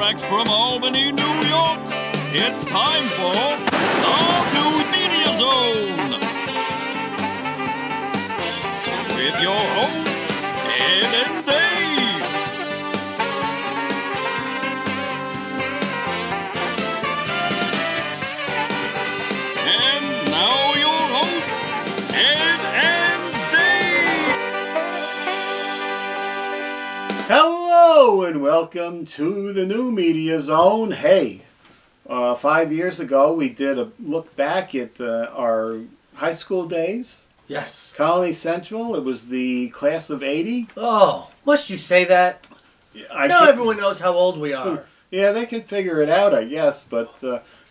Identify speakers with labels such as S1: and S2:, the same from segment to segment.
S1: Direct from Albany, New York, it's time for the New Media Zone. With your hosts, Ed and Dave. And now your hosts, Ed and Dave.
S2: Hello and welcome to the New Media Zone. Hey, 5 years ago we did a look back at our high school days.
S3: Yes.
S2: Colonie Central, it was the class of 80.
S3: Oh, must you say that? Now everyone knows how old we are.
S2: Yeah, they can figure it out, I guess, but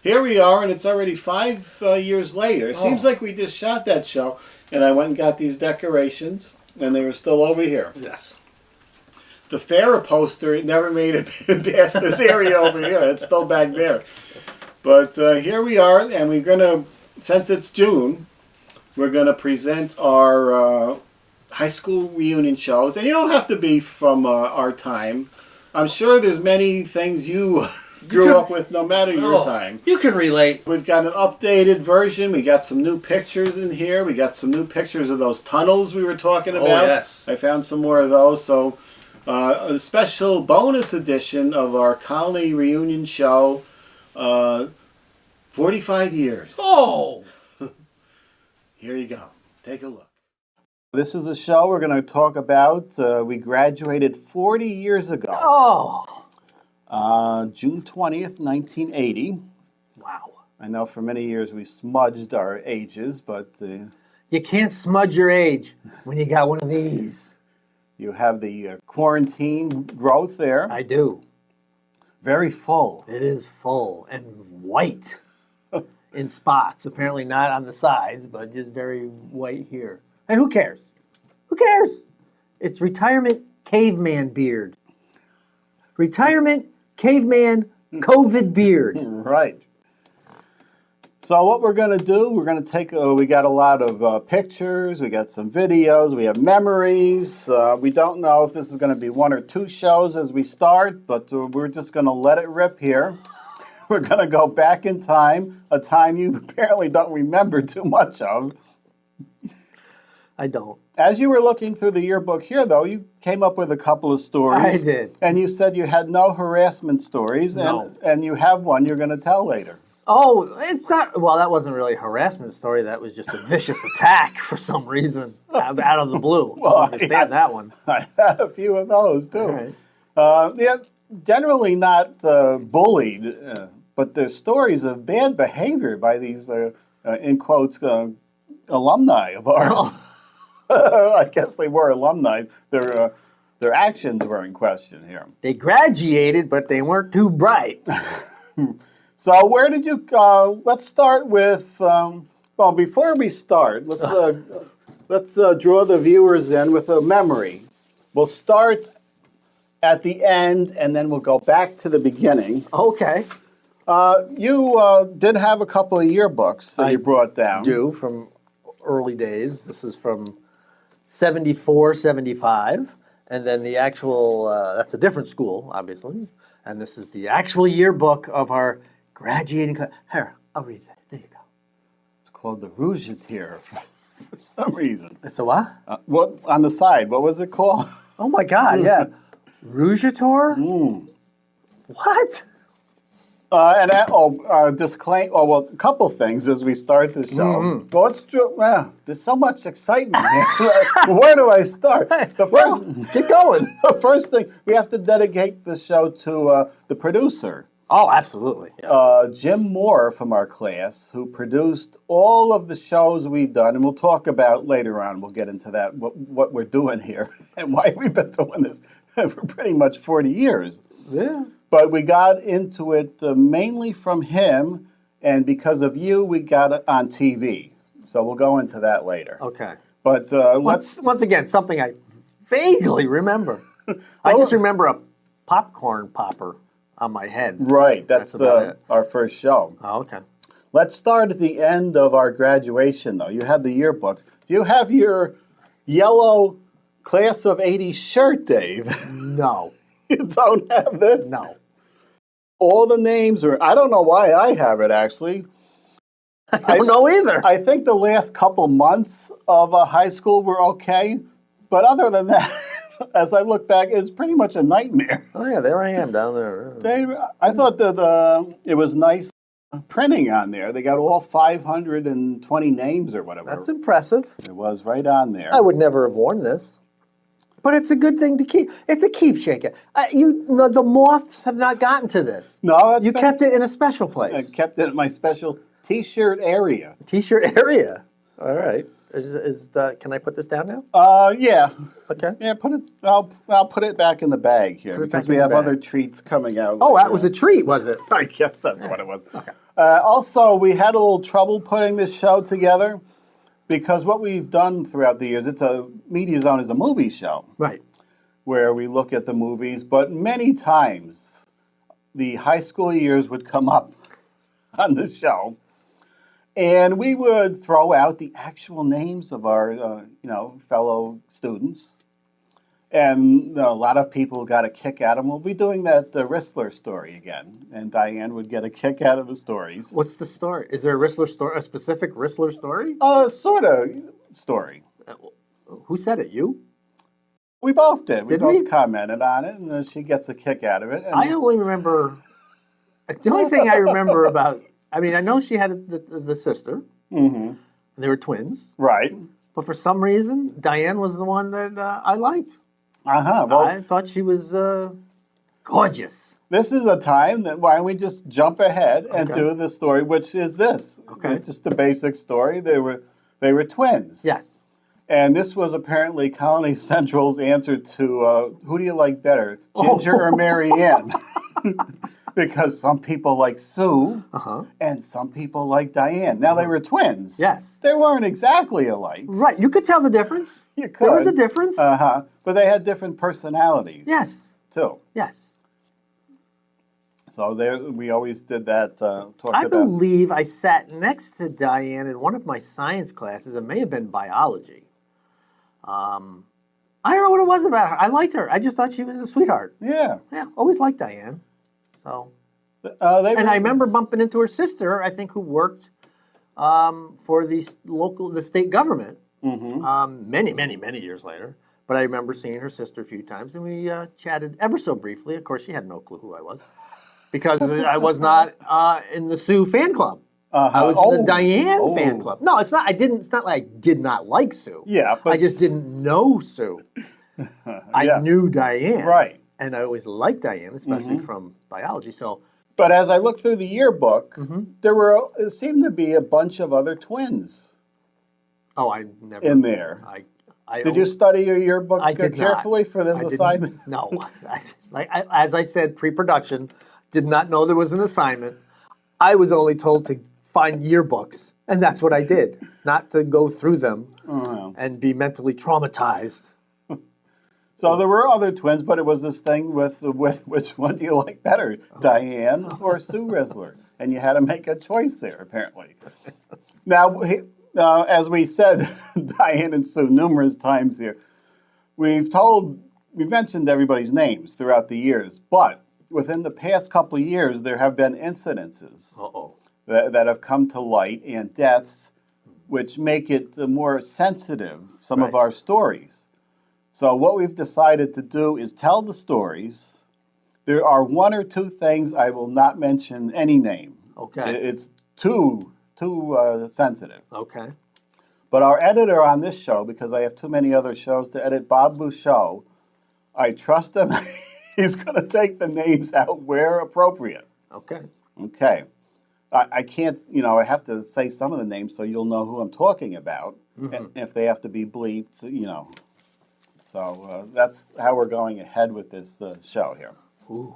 S2: here we are, and it's already 5 years later. It seems like we just shot that show, and I went and got these decorations, and they were still over here.
S3: Yes.
S2: The Farrah poster, it never made it past this area over here. It's still back there. But here we are, and we're going to, since it's June, we're going to present our high school reunion shows. And you don't have to be from our time. I'm sure there's many things you grew up with no matter your time.
S3: You can relate.
S2: We've got an updated version. We got some new pictures in here. We got some new pictures of those tunnels we were talking about.
S3: Oh, yes.
S2: I found some more of those. So a special bonus edition of our Colonie reunion show, 45 years.
S3: Oh!
S2: Here you go. Take a look. This is a show we're going to talk about. We graduated 40 years ago.
S3: Oh!
S2: June 20th, 1980.
S3: Wow.
S2: I know for many years we smudged our ages, but
S3: You can't smudge your age when you got one of these.
S2: you have the quarantine growth there.
S3: I do.
S2: Very full.
S3: It is full and white in spots. Apparently not on the sides, but just very white here. And who cares? Who cares? It's retirement caveman beard. Retirement caveman COVID beard.
S2: Right. So what we're going to do, we're going to take, we got a lot of pictures, we got some videos, we have memories. We don't know if this is going to be 1 or 2 shows as we start, but we're just going to let it rip here. We're going to go back in time, a time you apparently don't remember too much of.
S3: I don't.
S2: As you were looking through the yearbook here, though, you came up with a couple of stories.
S3: I did.
S2: And you said you had no harassment stories,
S3: No.
S2: and you have one you're going to tell later.
S3: Oh, it's not. Well, that wasn't really a harassment story. That was just a vicious attack for some reason out of the blue.
S2: Well,
S3: I understand that one.
S2: I had a few of those, too.
S3: All right.
S2: Yeah, generally not bullied, but there's stories of bad behavior by these, in quotes, alumni of ours. I guess they were alumni. Their actions were in question here.
S3: They graduated, but they weren't too bright.
S2: So where did you go? Let's start with, well, before we start, let's draw the viewers in with a memory. We'll start at the end, and then we'll go back to the beginning.
S3: Okay.
S2: You did have a couple of yearbooks that you brought down.
S3: Do from early days. This is from 74, 75. And then the actual, that's a different school, obviously. And this is the actual yearbook of our graduating class. Here, I'll read that. There you go.
S2: It's called the Rougeteer for some reason.
S3: It's a what?
S2: What on the side? What was it called?
S3: Oh my God, yeah. Rougeteer? What?
S2: Disclaim. Oh, well, a couple things as we start the show. Well, there's so much excitement here. Where do I start?
S3: Get going.
S2: The first thing, we have to dedicate the show to the producer.
S3: Oh, absolutely. Yes.
S2: Jim Moore from our class, who produced all of the shows we've done, and we'll talk about later on, we'll get into that, what we're doing here, and why we've been doing this for pretty much 40 years.
S3: Yeah.
S2: But we got into it mainly from him, and because of you, we got it on TV. So we'll go into that later.
S3: Okay.
S2: But
S3: Once again, something I vaguely remember. I just remember a popcorn popper on my head.
S2: Right, that's our first show.
S3: Oh, okay.
S2: Let's start at the end of our graduation, though. You have the yearbooks. Do you have your yellow class of '80 shirt, Dave?
S3: No.
S2: You don't have this?
S3: No.
S2: all the names are, I don't know why I have it actually.
S3: I don't know either.
S2: I think the last couple months of high school were okay, but other than that, as I look back, it's pretty much a nightmare.
S3: Oh yeah, there I am down there.
S2: I thought that it was nice printing on there. They got all 520 names or whatever.
S3: That's impressive.
S2: It was right on there.
S3: I would never have worn this, but it's a good thing to keep. It's a keepsake. The moths have not gotten to this.
S2: No,
S3: You kept it in a special place.
S2: I kept it in my special T-shirt area.
S3: T-shirt area. All right. Can I put this down now?
S2: Yeah.
S3: Okay.
S2: Yeah, put it. I'll put it back in the bag here
S3: Put it
S2: because
S3: back
S2: we
S3: in the
S2: have
S3: bag.
S2: other treats coming out.
S3: Oh,
S2: later.
S3: that was a treat, was it?
S2: I guess that's what it was.
S3: Okay.
S2: Also, we had a little trouble putting this show together because what we've done throughout the years, Media Zone is a movie show
S3: Right.
S2: where we look at the movies, but many times the high school years would come up on the show. And we would throw out the actual names of our, fellow students. And a lot of people got a kick out of them. We'll be doing that Ristler story again. And Diane would get a kick out of the stories.
S3: What's the story? Is there a Ristler story? A specific Ristler story?
S2: Sort of story.
S3: Who said it? You?
S2: We both did. We
S3: Did
S2: both
S3: we?
S2: commented on it, and she gets a kick out of it. And
S3: I only remember. The only thing I remember about. I mean, I know she had the sister.
S2: Mhm.
S3: They were twins.
S2: Right.
S3: But for some reason, Diane was the one that I liked.
S2: Well,
S3: I thought she was gorgeous.
S2: this is a time that why don't we just jump ahead and
S3: Okay.
S2: do the story, which is this.
S3: Okay.
S2: Just the basic story. They were twins.
S3: Yes.
S2: And this was apparently Colonie Central's answer to who do you like better, Ginger or Mary Ann? Because some people like Sue and some people like Diane. Now they were twins.
S3: Yes.
S2: They weren't exactly alike.
S3: Right. You could tell the difference.
S2: You could.
S3: There was a difference.
S2: But they had different personalities.
S3: Yes.
S2: Too.
S3: Yes.
S2: So there, we always did that.
S3: I believe I sat next to Diane in one of my science classes. It may have been biology. I don't know what it was about her. I liked her. I just thought she was a sweetheart.
S2: Yeah.
S3: Yeah, always liked Diane. So,
S2: And
S3: I remember bumping into her sister. I think who worked for the state government. Many years later. But I remember seeing her sister a few times, and we chatted ever so briefly. Of course, she had no clue who I was because I was not in the Sue fan club. I was in the Diane fan club. No, it's not. It's not like I did not like Sue.
S2: Yeah, but
S3: I just didn't know Sue. I knew Diane.
S2: Right.
S3: And I always liked Diane, especially from biology. So,
S2: But as I looked through the yearbook, there seemed to be a bunch of other twins
S3: I never
S2: in there. Did you study your yearbook carefully for this assignment?
S3: No. As I said, pre-production, did not know there was an assignment. I was only told to find yearbooks, and that's what I did, not to go through them and be mentally traumatized.
S2: So there were other twins, but it was this thing with which one do you like better, Diane or Sue Risler? And you had to make a choice there, apparently. Now, as we said, Diane and Sue numerous times here, we've mentioned everybody's names throughout the years, but within the past couple of years, there have been incidences that have come to light and deaths, which make it more sensitive, some of our stories. So what we've decided to do is tell the stories. There are one or two things I will not mention any name.
S3: Okay.
S2: It's too sensitive.
S3: Okay.
S2: But our editor on this show, because I have too many other shows to edit, Bob Bouchot, I trust him. He's going to take the names out where appropriate.
S3: Okay.
S2: Okay. I can't, I have to say some of the names so you'll know who I'm talking about. If they have to be bleeped, So that's how we're going ahead with this show here.
S3: Ooh.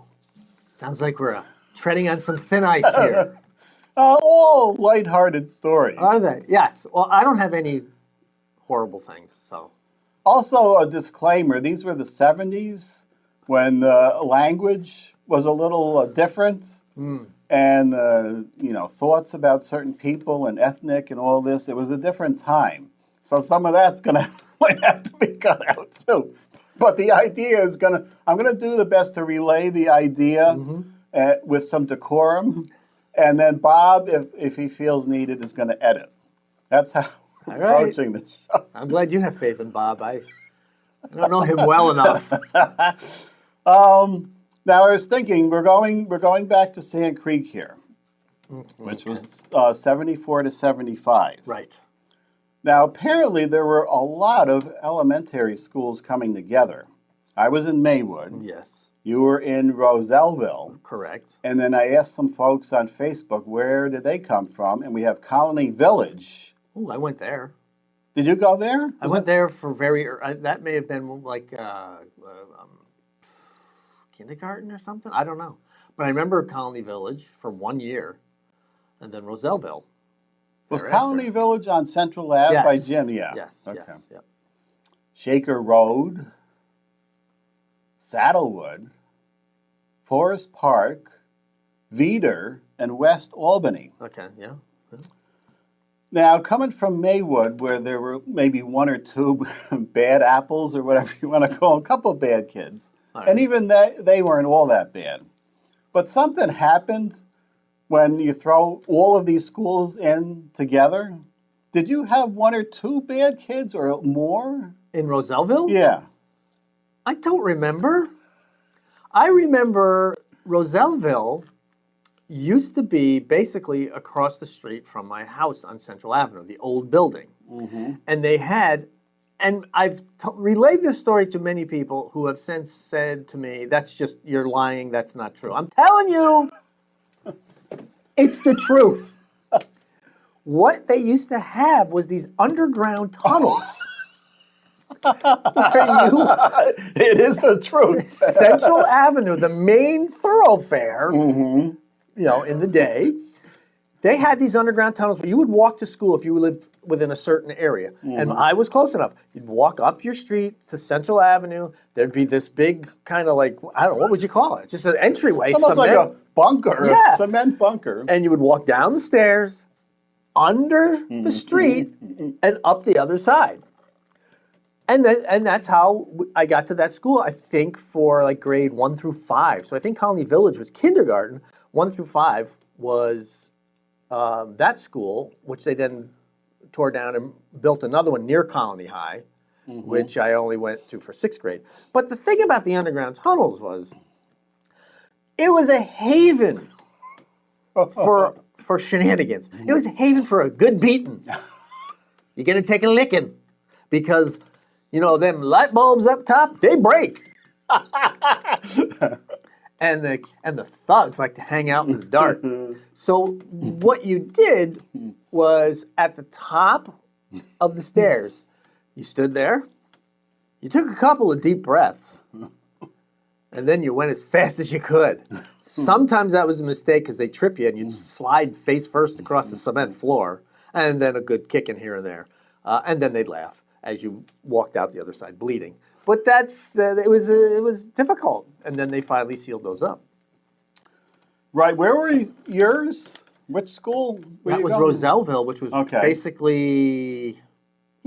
S3: Sounds like we're treading on some thin ice here.
S2: All lighthearted stories.
S3: Are they? Yes. Well, I don't have any horrible things, so.
S2: Also, a disclaimer, these were the 70s when language was a little different. And, thoughts about certain people and ethnic and all this. It was a different time. So some of that's might have to be cut out too. But the idea is I'm going to do the best to relay the idea with some decorum. And then Bob, if he feels needed, is going to edit. That's how we're
S3: All right.
S2: approaching the show.
S3: I'm glad you have faith in Bob. I don't know him well enough.
S2: Now I was thinking we're going back to Sand Creek here, which was 74 to 75.
S3: Right.
S2: Now apparently there were a lot of elementary schools coming together. I was in Maywood.
S3: Yes.
S2: You were in Roselleville.
S3: Correct.
S2: And then I asked some folks on Facebook where did they come from, and we have Colonie Village.
S3: Oh, I went there.
S2: Did you go there?
S3: I went there for that may have been like kindergarten or something. I don't know. But I remember Colonie Village for 1 year, and then Roselleville.
S2: Was
S3: thereafter.
S2: Colonie Village on Central Ave
S3: Yes.
S2: by Jim? Yeah.
S3: Yes.
S2: Okay.
S3: Yes. Yep.
S2: Shaker Road, Saddlewood, Forest Park, Veeder, and West Albany.
S3: Okay. Yeah.
S2: Now, coming from Maywood, where there were maybe one or two bad apples or whatever you want to call them, a couple of bad kids,
S3: All
S2: and
S3: right.
S2: even they weren't all that bad. But something happened when you throw all of these schools in together. Did you have one or two bad kids or more?
S3: In Roselleville?
S2: Yeah.
S3: I don't remember. I remember Roselleville used to be basically across the street from my house on Central Avenue, the old building.
S2: Mm-hmm.
S3: And they had, and I've relayed this story to many people who have since said to me, that's just, you're lying, that's not true. I'm telling you, it's the truth. What they used to have was these underground tunnels. Where you,
S2: It is the truth.
S3: Central Avenue, the main thoroughfare,
S2: Mm-hmm.
S3: in the day, they had these underground tunnels where you would walk to school if you lived within a certain area. And I was close enough. You'd walk up your street to Central Avenue. There'd be this big kind of like, I don't know, what would you call it? Just an entryway.
S2: It's almost
S3: cement.
S2: like a bunker,
S3: Yeah.
S2: a cement bunker.
S3: And you would walk down the stairs, under the street, and up the other side. And that's how I got to that school, I think, for like grade 1 through 5. So I think Colonie Village was kindergarten. 1 through 5 was that school, which they then tore down and built another one near Colony High, which I only went to for 6th grade. But the thing about the underground tunnels was, it was a haven for shenanigans. It was a haven for a good beating. You're going to take a licking because, them light bulbs up top, they break. And the thugs like to hang out in the dark. So what you did was at the top of the stairs, you stood there, you took a couple of deep breaths, and then you went as fast as you could. Sometimes that was a mistake because they trip you and you'd slide face first across the cement floor, and then a good kick in here and there. And then they'd laugh as you walked out the other side bleeding. But it was difficult, and then they finally sealed those up.
S2: Right, where were yours? Which school were
S3: That
S2: you
S3: was
S2: going?
S3: Roselleville, which was basically,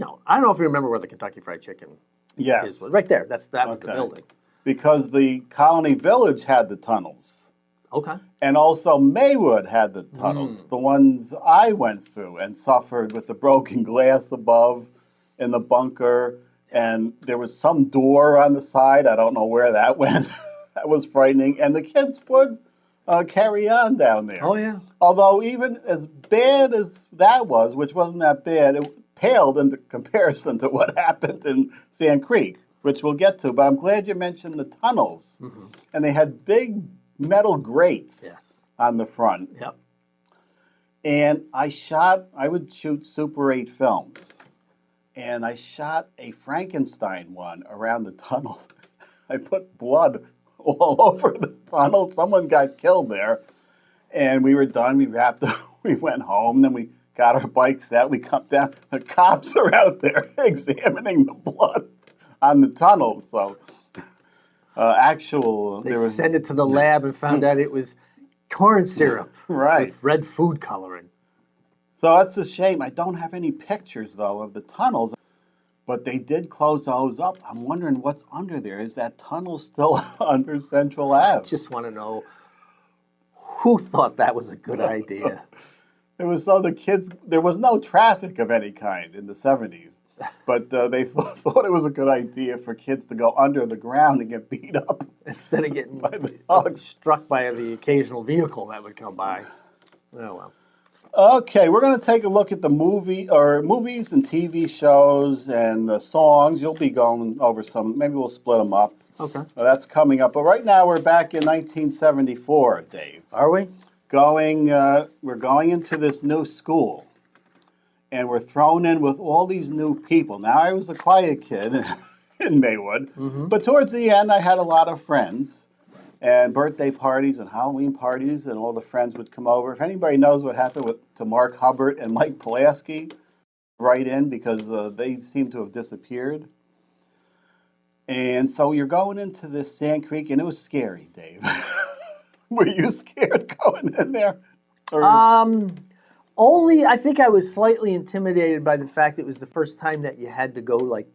S3: I don't know if you remember where the Kentucky Fried Chicken
S2: Yes.
S3: is. Right there, that was the building.
S2: Because the Colonie Village had the tunnels.
S3: Okay.
S2: And also Maywood had the tunnels, the ones I went through and suffered with the broken glass above in the bunker. And there was some door on the side. I don't know where that went. That was frightening. And the kids would carry on down there.
S3: Oh, yeah.
S2: Although even as bad as that was, which wasn't that bad, it paled into comparison to what happened in Sand Creek, which we'll get to. But I'm glad you mentioned the tunnels. And they had big metal grates on the front.
S3: Yep.
S2: And I would shoot Super 8 films. And I shot a Frankenstein one around the tunnels. I put blood all over the tunnel. Someone got killed there. And we were done. We wrapped up. We went home. Then we got our bikes out. We come down. The cops are out there examining the blood on the tunnels. So,
S3: They sent it to the lab and found out it was corn syrup with red food coloring.
S2: So that's a shame. I don't have any pictures, though, of the tunnels. But they did close those up. I'm wondering what's under there. Is that tunnel still under Central Ave?
S3: I just want to know Who thought that was a good idea?
S2: It was so the kids, there was no traffic of any kind in the 70s, but they thought it was a good idea for kids to go under the ground and get beat up.
S3: Instead of getting
S2: By the dogs.
S3: struck by the occasional vehicle that would come by. Oh, well.
S2: Okay, we're going to take a look at the movies and TV shows and the songs. You'll be going over some, maybe we'll split them up.
S3: Okay.
S2: That's coming up. But right now we're back in 1974, Dave.
S3: Are we?
S2: We're going into this new school, and we're thrown in with all these new people. Now, I was a quiet kid in Maywood, but towards the end, I had a lot of friends, and birthday parties and Halloween parties, and all the friends would come over. If anybody knows what happened to Mark Hubbard and Mike Pulaski, right in, because they seem to have disappeared. And so you're going into this Sand Creek, and it was scary, Dave. Were you scared going in there? Or...
S3: Only, I think I was slightly intimidated by the fact it was the first time that you had to go, like,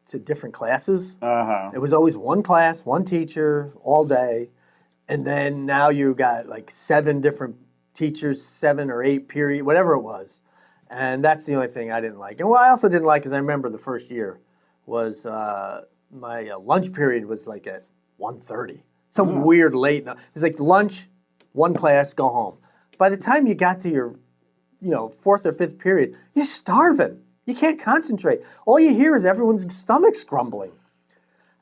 S3: to different classes. It was always one class, one teacher, all day. And then now you got, like, 7 different teachers, 7 or 8 period, whatever it was. And that's the only thing I didn't like. And what I also didn't like is I remember the first year was my lunch period was, like, at 1:30. Some weird late. It was like lunch, one class, go home. By the time you got to your, 4th or 5th period, you're starving. You can't concentrate. All you hear is everyone's stomachs grumbling.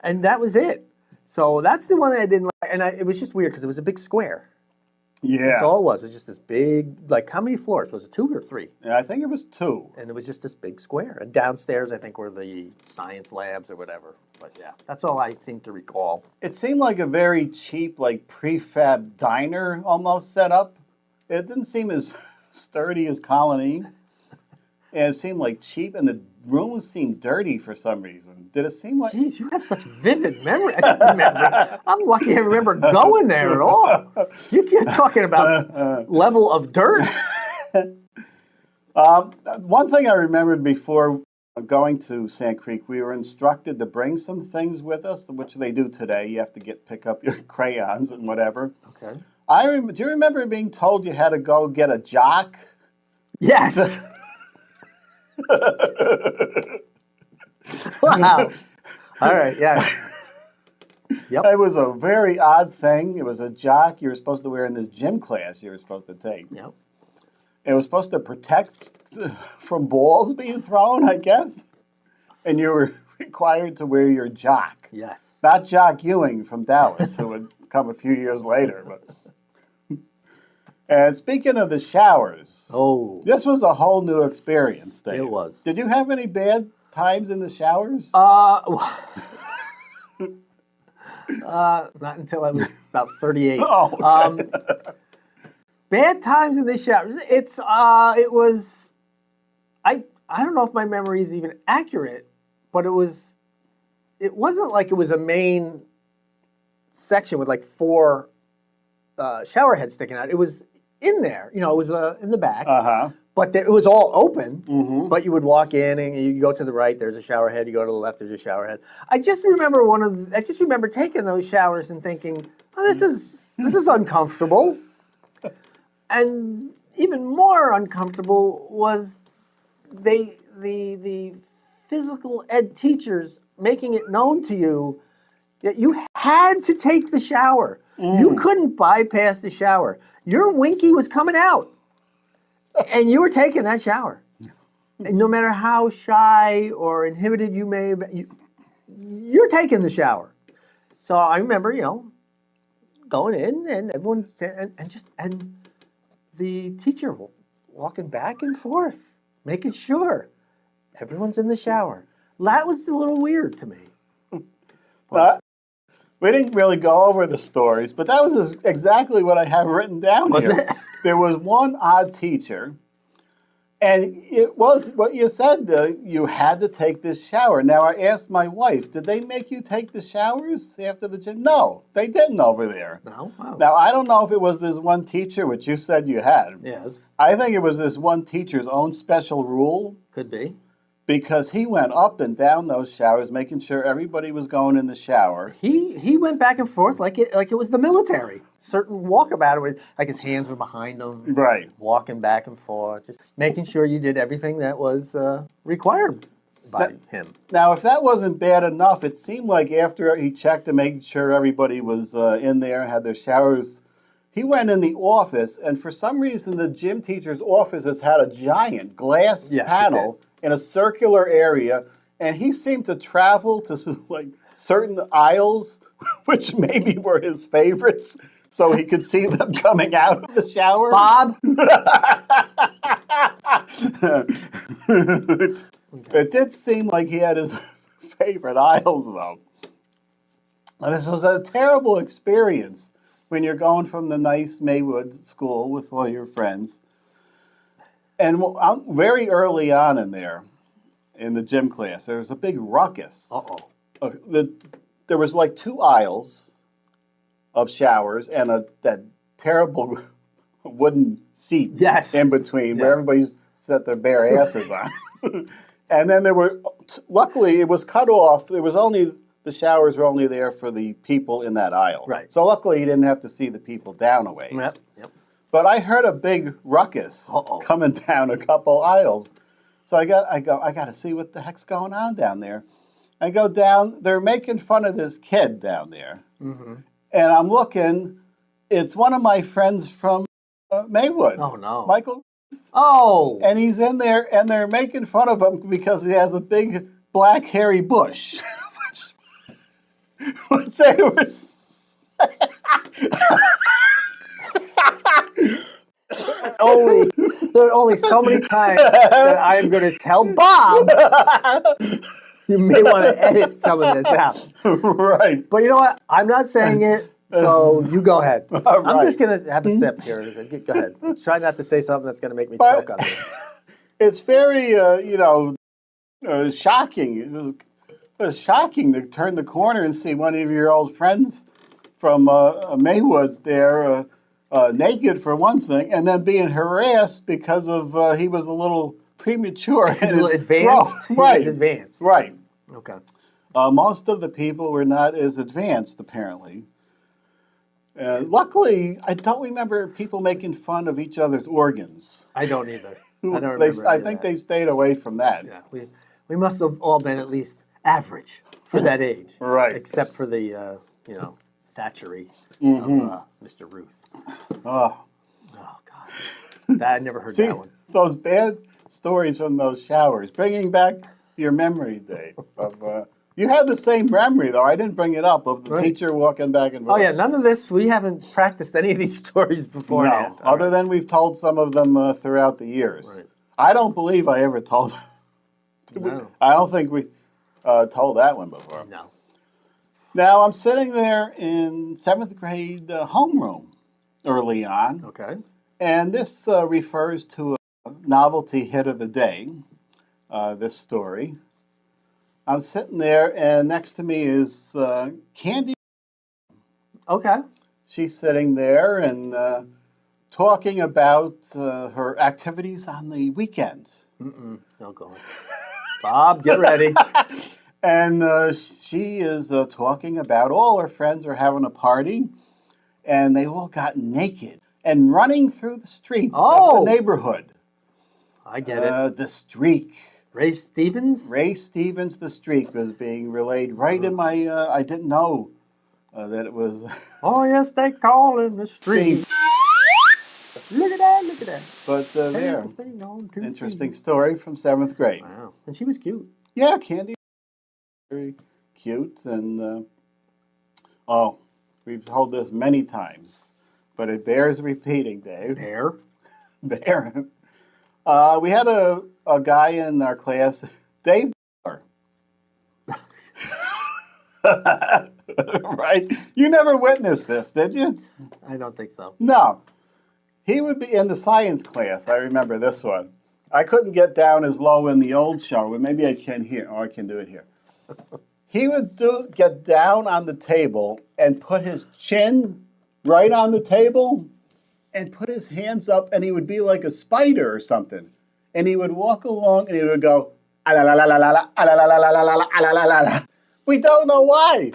S3: And that was it. So that's the one that I didn't like. And it was just weird because it was a big square.
S2: Yeah.
S3: That's all it was. It was just this big, like, how many floors? Was it 2 or 3?
S2: Yeah, I think it was 2.
S3: And it was just this big square. And downstairs, I think, were the science labs or whatever. But yeah, that's all I seem to recall.
S2: It seemed like a very cheap, like, prefab diner almost set up. It didn't seem as sturdy as Colonie. And it seemed like cheap, and the rooms seemed dirty for some reason. Did it seem like...
S3: Jeez, you have such vivid memory. I don't remember. I'm lucky I remember going there at all. You're talking about level of dirt.
S2: One thing I remembered before going to Sand Creek, we were instructed to bring some things with us, which they do today. You have to pick up your crayons and whatever.
S3: Okay.
S2: Do you remember being told you had to go get a jock?
S3: Yes. Wow. All right, yeah. Yep.
S2: It was a very odd thing. It was a jock you were supposed to wear in this gym class you were supposed to take.
S3: Yep.
S2: It was supposed to protect from balls being thrown, I guess. And you were required to wear your jock.
S3: Yes.
S2: Not Jock Ewing from Dallas, who would come a few years later. But and speaking of the showers, this was a whole new experience, Dave.
S3: It was.
S2: Did you have any bad times in the showers?
S3: Not until I was about 38.
S2: Oh, okay.
S3: Bad times in the showers. It was. I don't know if my memory is even accurate, but it wasn't like it was a main section with like 4 shower heads sticking out. It was in there, it was in the back. But it was all open. But you would walk in and you go to the right. There's a shower head. You go to the left. There's a shower head. I just remember taking those showers and thinking, oh, this is uncomfortable. And even more uncomfortable was the physical ed teachers making it known to you that you had to take the shower. You couldn't bypass the shower. Your winky was coming out, and you were taking that shower. And no matter how shy or inhibited you may be, you're taking the shower. So I remember, going in and everyone and the teacher walking back and forth, making sure everyone's in the shower. That was a little weird to me.
S2: We didn't really go over the stories, but that was exactly what I have written down here.
S3: Was it?
S2: There was one odd teacher, and it was what you said, you had to take this shower. Now, I asked my wife, did they make you take the showers after the gym? No, they didn't over there.
S3: No? Wow.
S2: Now, I don't know if it was this one teacher, which you said you had.
S3: Yes.
S2: I think it was this one teacher's own special rule.
S3: Could be.
S2: because he went up and down those showers, making sure everybody was going in the shower.
S3: He went back and forth like it was the military. Certain walkabout with like his hands were behind him,
S2: Right.
S3: walking back and forth, just making sure you did everything that was required by him.
S2: Now, if that wasn't bad enough, it seemed like after he checked to make sure everybody was in there and had their showers, he went in the office, and for some reason, the gym teacher's office has had a giant glass panel in a circular area, and he seemed to travel to like certain aisles, which maybe were his favorites, so he could see them coming out of the shower.
S3: Bob?
S2: It did seem like he had his favorite aisles, though. And this was a terrible experience when you're going from the nice Maywood school with all your friends. And very early on in there, in the gym class, there was a big ruckus. There was like 2 aisles of showers and that terrible wooden seat in between where everybody set their bare asses on. And then there were, luckily it was cut off. There was only, the showers were only there for the people in that aisle.
S3: Right.
S2: So luckily you didn't have to see the people down a ways.
S3: Yep.
S2: But I heard a big ruckus coming down a couple aisles. So I got to see what the heck's going on down there. I go down, they're making fun of this kid down there. Mm-hmm. And I'm looking, it's one of my friends from Maywood.
S3: Oh, no.
S2: Michael.
S3: Oh!
S2: And he's in there, and they're making fun of him because he has a big black hairy bush. Which they were...
S3: There are only so many times that I'm going to tell Bob you may want to edit some of this out.
S2: Right.
S3: But you know what? I'm not saying it, so you go ahead. I'm just going to have a sip here. Go ahead. Try not to say something that's going to make me choke on this.
S2: It's very, shocking. It was shocking to turn the corner and see one of your old friends from Maywood there naked for one thing, and then being harassed because of he was a little premature.
S3: He's a little advanced?
S2: Right.
S3: He was advanced.
S2: Right.
S3: Okay.
S2: Most of the people were not as advanced, apparently. Luckily, I don't remember people making fun of each other's organs.
S3: I don't either. I don't remember
S2: I think they stayed away from that.
S3: Yeah, we must have all been at least average for that age.
S2: Right.
S3: Except for the, Thatchery of Mr. Ruth.
S2: Oh,
S3: God. I never heard that one.
S2: Those bad stories from those showers, bringing back your memory, Dave. You had the same memory, though. I didn't bring it up, of the teacher walking back and forth.
S3: Oh, yeah, none of this. We haven't practiced any of these stories beforehand.
S2: No, other than we've told some of them throughout the years.
S3: Right.
S2: I don't believe I ever told them.
S3: No.
S2: I don't think we told that one before.
S3: No.
S2: Now, I'm sitting there in 7th grade homeroom early on.
S3: Okay.
S2: And this refers to a novelty hit of the day, this story. I'm sitting there, and next to me is Candy.
S3: Okay.
S2: She's sitting there and talking about her activities on the weekends.
S3: No going. Bob, get ready.
S2: And she is talking about all her friends are having a party, and they all got naked and running through the streets of the neighborhood.
S3: I get it.
S2: The streak.
S3: Ray Stevens?
S2: Ray Stevens, the streak, was being relayed right in my... I didn't know that it was...
S3: Oh, yes, they call him the streak. Look at that, look at that.
S2: But there, interesting story from 7th grade.
S3: Wow. And she was cute.
S2: Yeah, Candy. Very cute. And, we've told this many times, but it bears repeating, Dave. Bear. We had a guy in our class, Dave. Right? You never witnessed this, did you?
S3: I don't think so.
S2: No. He would be in the science class. I remember this one. I couldn't get down as low in the old show, but maybe I can here. Oh, I can do it here. He would get down on the table and put his chin right on the table and put his hands up, and he would be like a spider or something. And he would walk along and he would go, We don't know why.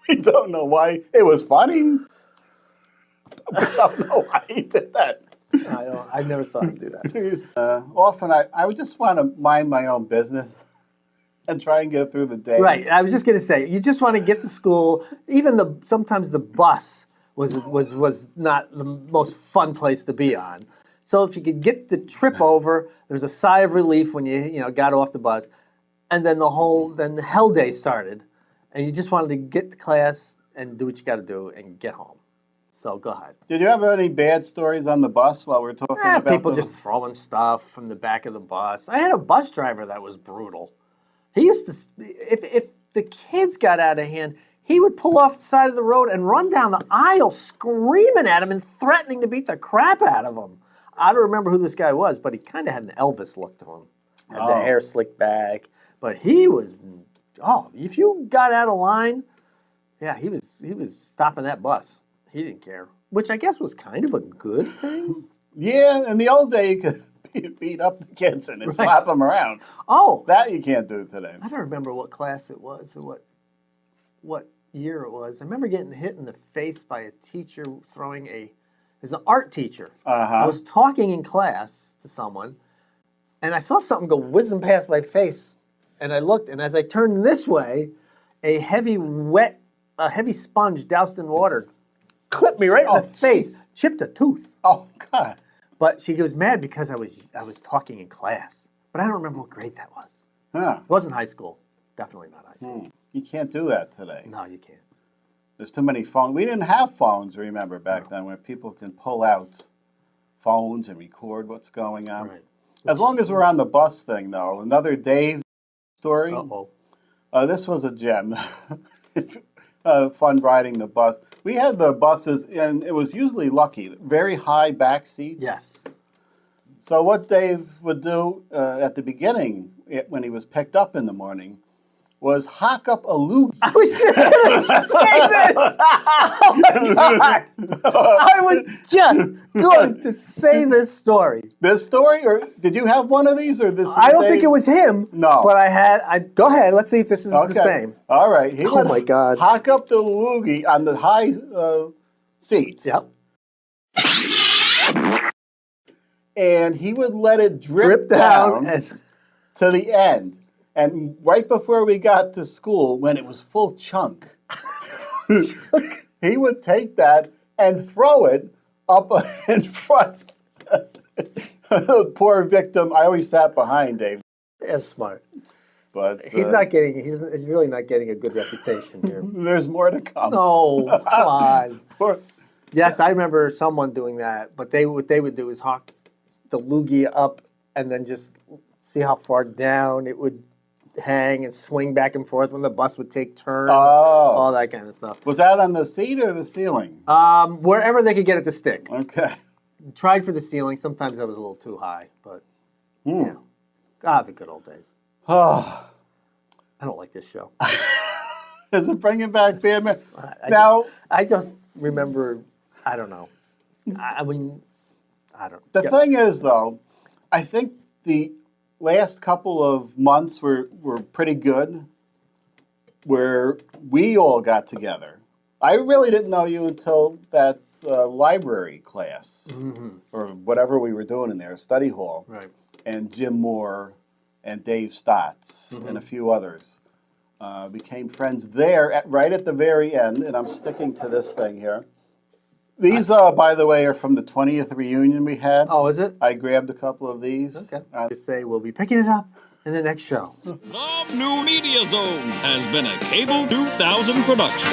S2: We don't know why. It was funny. We don't know why he did that.
S3: I never saw him do that.
S2: Often I would just want to mind my own business and try and get through the day.
S3: Right. I was just going to say, you just want to get to school. Even sometimes the bus was not the most fun place to be on. So if you could get the trip over, there's a sigh of relief when you got off the bus, and then the hell day started, and you just wanted to get to class and do what you got to do and get home. So go ahead.
S2: Did you have any bad stories on the bus while we're talking about
S3: people just throwing stuff from the back of the bus? I had a bus driver that was brutal. He used to, if the kids got out of hand, he would pull off the side of the road and run down the aisle screaming at him and threatening to beat the crap out of him. I don't remember who this guy was, but he kind of had an Elvis look to him. Had the hair slicked back. But he was, if you got out of line, yeah, he was stopping that bus. He didn't care, which I guess was kind of a good thing.
S2: Yeah, in the old day, you could beat up the kids and slap them around.
S3: Oh.
S2: That you can't do today.
S3: I don't remember what class it was or what year it was. I remember getting hit in the face by a teacher throwing as an art teacher. I was talking in class to someone, and I saw something go whizzing past my face, and I looked, and as I turned this way, a heavy sponge doused in water clipped me right in the face, chipped a tooth.
S2: Oh, God.
S3: But she was mad because I was talking in class. But I don't remember what grade that was.
S2: Huh.
S3: It wasn't high school. Definitely not high school.
S2: You can't do that today.
S3: No, you can't.
S2: There's too many phones. We didn't have phones, remember, back then, where people can pull out phones and record what's going on.
S3: Right.
S2: As long as we're on the bus thing, though, another Dave story. This was a gem. Fun riding the bus. We had the buses, and it was usually lucky, very high back seats.
S3: Yes.
S2: So what Dave would do at the beginning, when he was picked up in the morning, was hock up a loogie.
S3: I was just going to say this. Oh my God. I was just going to say this story.
S2: This story, or did you have one of these, or this?
S3: I don't think it was him.
S2: No,
S3: but go ahead. Let's see if this is the same.
S2: All right. He
S3: would my God!
S2: Hock up the loogie on the high seats.
S3: Yep.
S2: And he would let it drip down to the end. And right before we got to school, when it was full chunk, he would take that and throw it up in front. Poor victim. I always sat behind Dave.
S3: Yeah, smart.
S2: But
S3: he's really not getting a good reputation here.
S2: There's more to come.
S3: No, come on. Yes, I remember someone doing that, but what they would do is hawk the loogie up and then just see how far down it would hang and swing back and forth when the bus would take turns, all that kind of stuff.
S2: Was that on the seat or the ceiling?
S3: Wherever they could get it to stick.
S2: Okay.
S3: Tried for the ceiling. Sometimes that was a little too high, but yeah. The good old days. I don't like this show.
S2: Is it bringing back bad memories?
S3: I just remember, I don't know. I mean, I don't
S2: know. The thing is, though, I think the last couple of months were pretty good, where we all got together. I really didn't know you until that library class, or whatever we were doing in there, study hall.
S3: Right.
S2: And Jim Moore and Dave Stotts and a few others became friends there right at the very end, and I'm sticking to this thing here. These, by the way, are from the 20th reunion we had.
S3: Oh, is it?
S2: I grabbed a couple of these.
S3: Okay. Just say we'll be picking it up in the next show.
S1: The New Media Zone has been a Cable 2000 production.